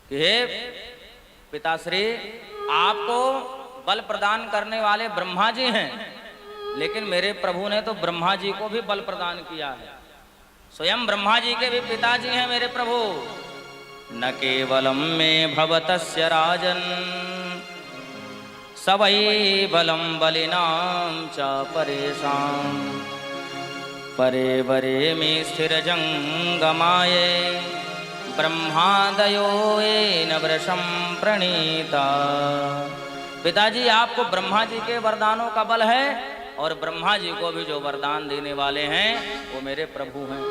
कि हे पिताश्री, आपको बल प्रदान करने वाले ब्रह्मा जी हैं, लेकिन मेरे प्रभु ने तो ब्रह्मा जी को भी बल प्रदान किया है। स्वयं ब्रह्मा जी के भी पिताजी हैं मेरे प्रभु। न केवलम में भवतस्य राजन सवै बलम बलिनाम च परेशान परे वरे में स्थिर जंगमाये ब्रह्मादयो न वृषम प्रणीता। पिताजी, आपको ब्रह्मा जी के वरदानों का बल है और ब्रह्मा जी को भी जो वरदान देने वाले हैं वो मेरे प्रभु हैं।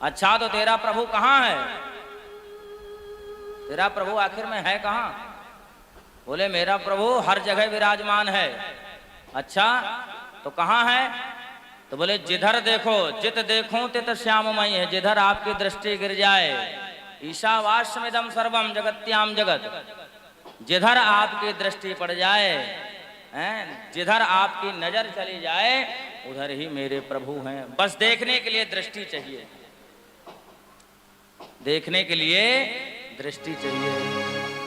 अच्छा, तो तेरा प्रभु कहाँ है? तेरा प्रभु आखिर में है कहाँ? बोले मेरा प्रभु हर जगह विराजमान है। अच्छा, तो कहाँ है? तो बोले जिधर देखो, जित देखूं तित श्याममयी है। जिधर आपकी दृष्टि गिर जाए, ईशावास्यमिदं सर्वम जगत्याम जगत, जिधर आपकी दृष्टि पड़ जाए, जिधर आपकी नजर चली जाए, उधर ही मेरे प्रभु हैं। बस देखने के लिए दृष्टि चाहिए, देखने के लिए दृष्टि चाहिए।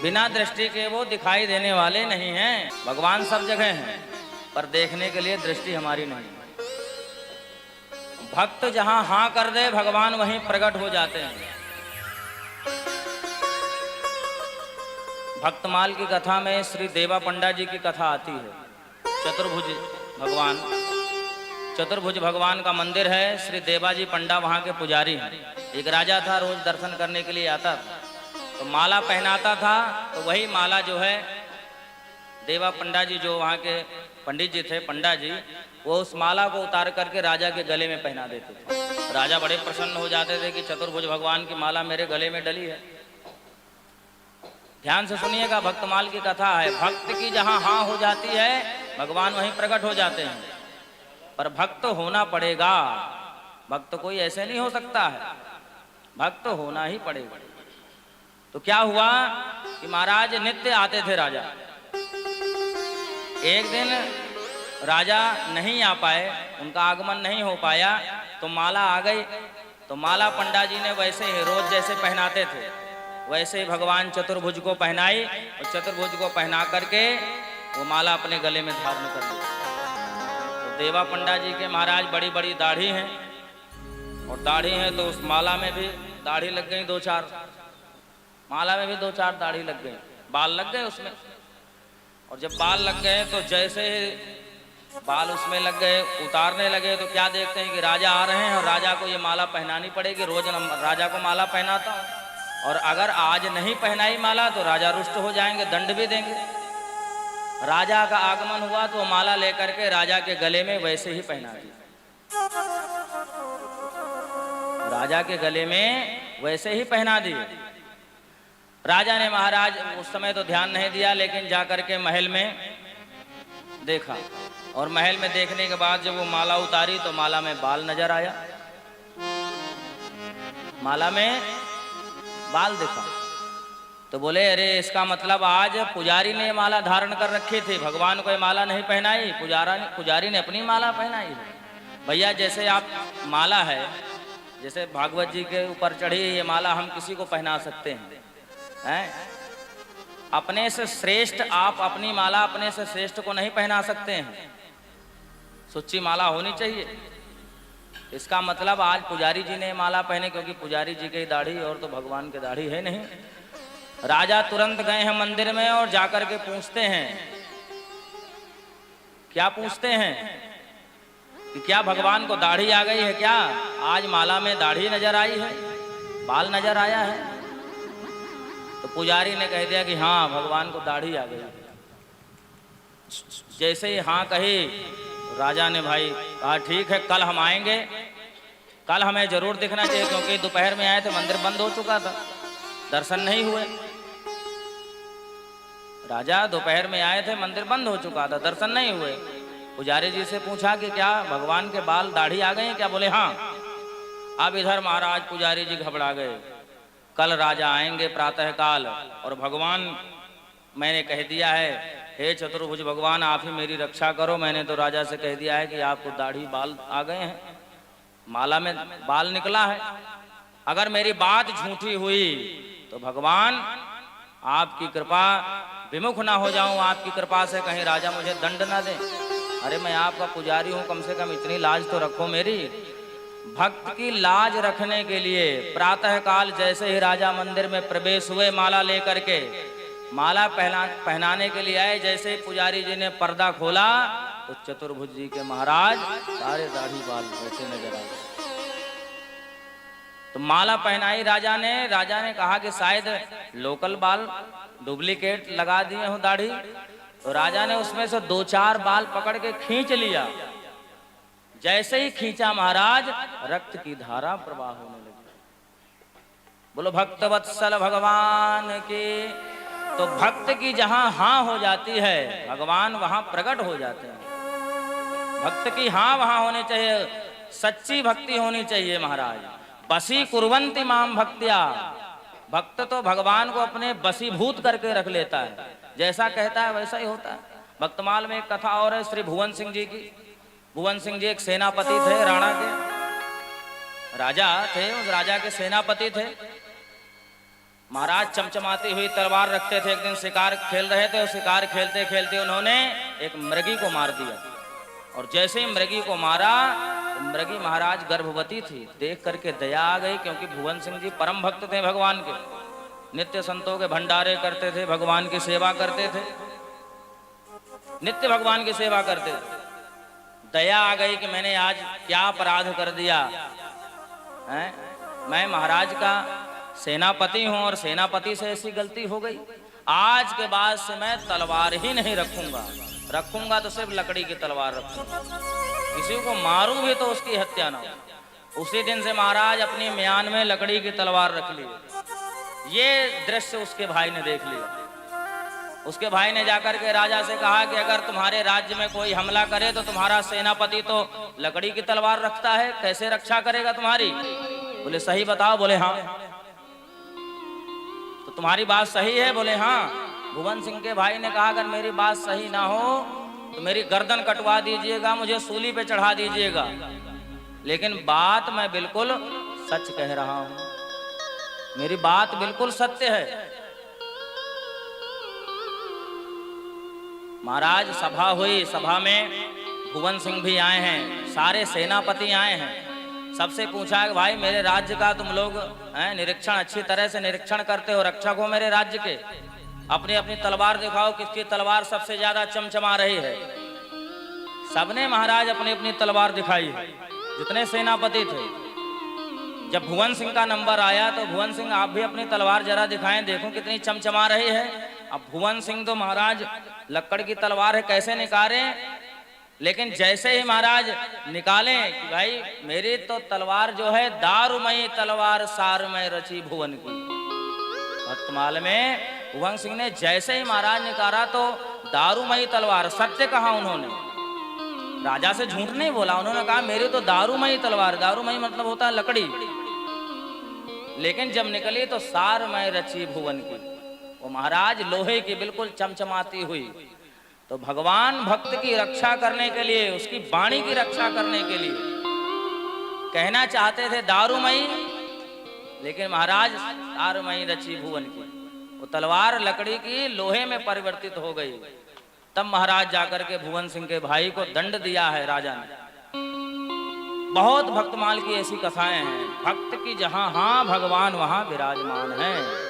बिना दृष्टि के वो दिखाई देने वाले नहीं हैं। भगवान सब जगह हैं, पर देखने के लिए दृष्टि हमारी नहीं है। भक्त जहां हां कर दे, भगवान वहीं प्रकट हो जाते हैं। भक्तमाल की कथा में श्री देवा पंडा जी की कथा आती है। चतुर्भुज भगवान, चतुर्भुज भगवान का मंदिर है। श्री देवाजी पंडा वहाँ के पुजारी हैं। एक राजा था, रोज दर्शन करने के लिए आता था, तो माला पहनाता था। तो वही माला जो है देवा पंडा जी, जो वहाँ के पंडित जी थे, पंडा जी, वो उस माला को उतार करके राजा के गले में पहना देते थे। राजा बड़े प्रसन्न हो जाते थे कि चतुर्भुज भगवान की माला मेरे गले में डली है। ध्यान से सुनिएगा, भक्तमाल की कथा है। भक्त की जहाँ हाँ हो जाती है, भगवान वहीं प्रकट हो जाते हैं। पर भक्त होना पड़ेगा। भक्त कोई ऐसे नहीं हो सकता है, भक्त होना ही पड़ेगा। तो क्या हुआ कि महाराज नित्य आते थे राजा। एक दिन राजा नहीं आ पाए, उनका आगमन नहीं हो पाया, तो माला आ गई। तो माला पंडा जी ने वैसे ही रोज जैसे पहनाते थे, वैसे ही भगवान चतुर्भुज को पहनाई, और चतुर्भुज को पहना करके वो माला अपने गले में धारण कर ली। तो देवा पंडा जी के महाराज बड़ी बड़ी दाढ़ी हैं, और दाढ़ी है तो उस माला में भी दाढ़ी लग गई, 2-4 माला में भी 2-4 दाढ़ी लग गई, बाल लग गए उसमें। और जब बाल लग गए तो जैसे बाल उसमें लग गए, उतारने लगे, तो क्या देखते हैं कि राजा आ रहे हैं और राजा को ये माला पहनानी पड़ेगी। रोज राजा को माला पहनाता हूँ, और अगर आज नहीं पहनाई माला तो राजा रुष्ट हो जाएंगे, दंड भी देंगे। राजा का आगमन हुआ तो माला लेकर के राजा के गले में वैसे ही पहना दी। राजा के गले में वैसे ही पहना दी। राजा ने महाराज उस समय तो ध्यान नहीं दिया, लेकिन जाकर के महल में देखा, और महल में देखने के बाद जब वो माला उतारी तो माला में बाल नजर आया, माला में बाल देखा। तो बोले अरे इसका मतलब आज पुजारी ने माला धारण कर रखी थी, भगवान को ये माला नहीं पहनाई, पुजारी ने अपनी माला पहनाई है। भैया जैसे आप माला है, जैसे भागवत जी के ऊपर चढ़ी ये माला हम किसी को पहना सकते हैं, अपने से श्रेष्ठ आप अपनी माला अपने से श्रेष्ठ को नहीं पहना सकते हैं। सच्ची माला होनी चाहिए। इसका मतलब आज पुजारी जी ने माला पहने, क्योंकि पुजारी जी की दाढ़ी और तो भगवान की दाढ़ी है नहीं। राजा तुरंत गए हैं मंदिर में और जाकर के पूछते हैं, क्या पूछते हैं कि क्या भगवान को दाढ़ी आ गई है? क्या आज माला में दाढ़ी नजर आई है, बाल नजर आया है? तो पुजारी ने कह दिया कि हाँ भगवान को दाढ़ी आ गई। जैसे ही हाँ कही, राजा ने भाई कहा ठीक है, कल हम आएंगे, कल हमें जरूर दिखना चाहिए, क्योंकि दोपहर में आए थे, मंदिर बंद हो चुका था, दर्शन नहीं हुए। राजा दोपहर में आए थे, मंदिर बंद हो चुका था, दर्शन नहीं हुए। पुजारी जी से पूछा कि क्या भगवान के बाल दाढ़ी आ गए हैं क्या? बोले हाँ। अब इधर महाराज पुजारी जी घबरा गए, कल राजा आएंगे प्रातः काल, और भगवान मैंने कह दिया है, हे चतुर्भुज भगवान आप ही मेरी रक्षा करो, मैंने तो राजा से कह दिया है कि आपको दाढ़ी बाल आ गए हैं, माला में बाल निकला है। अगर मेरी बात झूठी हुई तो भगवान आपकी कृपा विमुख ना हो जाऊं, आपकी कृपा से कहीं राजा मुझे दंड ना दे। अरे मैं आपका पुजारी हूं, कम से कम इतनी लाज तो रखो मेरी। भक्त की लाज रखने के लिए प्रातः काल जैसे ही राजा मंदिर में प्रवेश हुए माला लेकर के, माला पहनाने के लिए आए, जैसे ही पुजारी जी ने पर्दा खोला तो चतुर्भुज जी के महाराज सारे दाढ़ी बाल वैसे नजर आए। तो माला पहनाई राजा ने कहा कि शायद लोकल बाल डुप्लीकेट लगा दिए हो दाढ़ी। तो राजा ने उसमें से 2-4 बाल पकड़ के खींच लिया। जैसे ही खींचा महाराज, रक्त की धारा प्रवाह होने लगी। बोलो भक्त वत्सल भगवान की। तो भक्त की जहां हाँ हो जाती है, भगवान वहां प्रकट हो जाते हैं। भक्त की हाँ वहां होनी चाहिए, सच्ची भक्ति होनी चाहिए महाराज। बसी कुर्वन्ति माम भक्त्या। भक्त तो भगवान को अपने बसीभूत करके रख लेता है, जैसा कहता है वैसा ही होता है। भक्तमाल में एक कथा और है श्री भुवन सिंह जी की। भुवन सिंह जी एक सेनापति थे, राणा के राजा थे, उस राजा के सेनापति थे। महाराज चमचमाती हुई तलवार रखते थे। एक दिन शिकार खेल रहे थे और शिकार खेलते खेलते उन्होंने एक मृगी को मार दिया। और जैसे ही मृगी को मारा, तो मृगी महाराज गर्भवती थी। देख करके दया आ गई, क्योंकि भुवन सिंह जी परम भक्त थे भगवान के, नित्य संतों के भंडारे करते थे, भगवान की सेवा करते थे, नित्य भगवान की सेवा करते थे। दया आ गई कि मैंने आज क्या अपराध कर दिया है, मैं महाराज का सेनापति हूं और सेनापति से ऐसी गलती हो गई। आज के बाद से मैं तलवार ही नहीं रखूंगा तो सिर्फ लकड़ी की तलवार रखूंगा। किसी को मारूं भी तो उसकी हत्या ना हो। उसी दिन से महाराज अपनी म्यान में लकड़ी की तलवार रख ली। ये दृश्य उसके भाई ने देख लिया। उसके भाई ने जाकर के राजा से कहा कि अगर तुम्हारे राज्य में कोई हमला करे तो तुम्हारा सेनापति तो लकड़ी की तलवार रखता है, कैसे रक्षा करेगा तुम्हारी? बोले सही बताओ। बोले हाँ। तो तुम्हारी बात सही है? बोले हाँ। भुवन सिंह के भाई ने कहा अगर मेरी बात सही ना हो तो मेरी गर्दन कटवा दीजिएगा, मुझे सूली पे चढ़ा दीजिएगा, लेकिन बात मैं बिल्कुल सच कह रहा हूं, मेरी बात बिल्कुल सत्य है। महाराज सभा हुई, सभा में भुवन सिंह भी आए हैं, सारे सेनापति आए हैं। सबसे पूछा कि भाई मेरे राज्य का तुम लोग निरीक्षण अच्छी तरह से निरीक्षण करते हो, रक्षक हो मेरे राज्य के, अपनी अपनी तलवार दिखाओ, किसकी तलवार सबसे ज्यादा चमचमा रही है। सबने महाराज अपनी अपनी तलवार दिखाई, जितने सेनापति थे। जब भुवन सिंह का नंबर आया तो भुवन सिंह आप भी अपनी तलवार जरा दिखाएं, देखो कितनी चमचमा रही है। अब भुवन सिंह तो महाराज लक्कड़ की तलवार है, कैसे निकाले, लेकिन जैसे ही महाराज निकाले कि भाई मेरी तो तलवार जो है दारुमयी तलवार सारमय रची भुवन की। भक्तमाल में भुवन सिंह ने जैसे ही महाराज निकाला तो दारुमयी तलवार, सत्य कहा उन्होंने, राजा से झूठ नहीं बोला। उन्होंने कहा मेरी तो दारुमयी तलवार, दारुमयी मतलब होता है लकड़ी, लेकिन जब निकली तो सारमय रची भुवन की, वो महाराज लोहे की बिल्कुल चमचमाती हुई। तो भगवान भक्त की रक्षा करने के लिए, उसकी वाणी की रक्षा करने के लिए कहना चाहते थे दारुमयी, लेकिन महाराज सारमयी रची भुवन की, वो तलवार लकड़ी की लोहे में परिवर्तित हो गई। तब महाराज जाकर के भुवन सिंह के भाई को दंड दिया है राजा ने। बहुत भक्तमाल की ऐसी कथाएं हैं। भक्त की जहां हाँ भगवान वहां विराजमान हैं।